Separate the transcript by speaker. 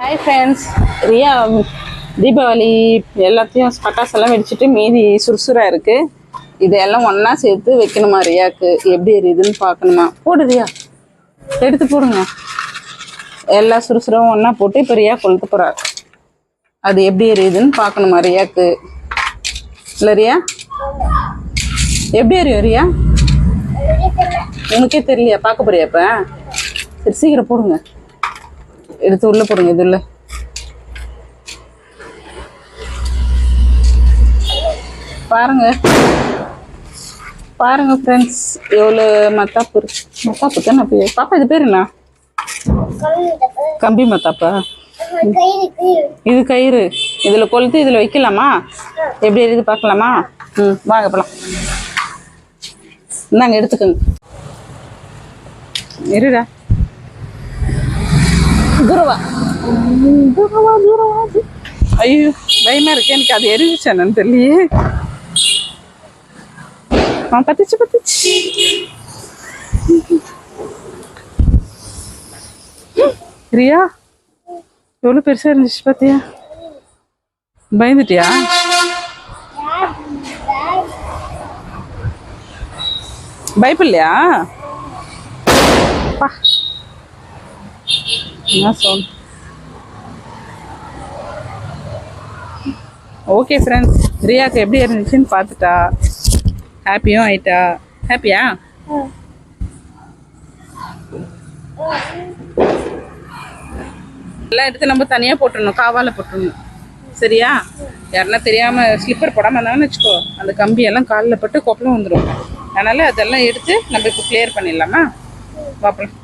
Speaker 1: Hi friends, Riya Deepavali எல்லாத்தையும் பட்டாசெல்லாம் வெடிச்சிட்டு மீதி சுறுசுறாக இருக்குது. இதெல்லாம் ஒன்றா சேர்த்து வைக்கணுமா ரியாவுக்கு? எப்படி எரியுதுன்னு பார்க்கணுமா? போடு ரியா, எடுத்து போடுங்க. எல்லா சுறுசுறும் ஒன்றா போட்டு இப்போ ரியா கொளுத்து போகிறார். அது எப்படி எரியுதுன்னு பார்க்கணுமா ரியாவுக்கு? இல்லை ரியா, எப்படி எரியும் ரியா? உனக்கே தெரியலையா? பார்க்க போறியா? இப்போ சரி, சீக்கிரம் போடுங்க. எடுத்து உள்ள போடுங்க. இது உள்ள பாருங்க பாருங்க ஃப்ரெண்ட்ஸ், எவ்வளோ மத்தாப்பு இருக்கு. மத்தாப்பு தானே பாப்பா? இது பேர் என்ன? கம்பி மத்தாப்பா? இது கயிறு. இதில் கொளுத்து இதில் வைக்கலாமா? எப்படி எரியுது பார்க்கலாமா? வாங்க போகலாம். இந்தாங்க, எடுத்துக்கோங்க. இருடா, தூரவா தூரவா தூரவா. ஐயோ, பயமா இருக்கு எனக்கு. அது எரிஞ்சிச்சு என்னன்னு தெரியலையே. பத்துச்சு பத்துச்சு. ரியா, எவ்வளோ பெருசா இருந்துச்சு பாத்தியா? பயந்துட்டியா? பயப்படலையா? ஓகே ஃப்ரெண்ட்ஸ், ரியாக்கு எப்படி இருந்துச்சுன்னு பார்த்துட்டா. ஹாப்பியும் ஆயிட்டா. ஹாப்பியா? எல்லாம் எடுத்து நம்ம தனியாக போட்டுடணும், காவால போட்டுடணும். சரியா? யாருன்னா தெரியாமல் ஸ்லிப்பர் போடாமல் இருந்தாங்கன்னு வச்சுக்கோ, அந்த கம்பியெல்லாம் காலில் பட்டு கொப்பளம் வந்துடும். அதனால் அதெல்லாம் எடுத்து நம்ம இப்போ கிளியர் பண்ணிடலாமா? பார்ப்போம்.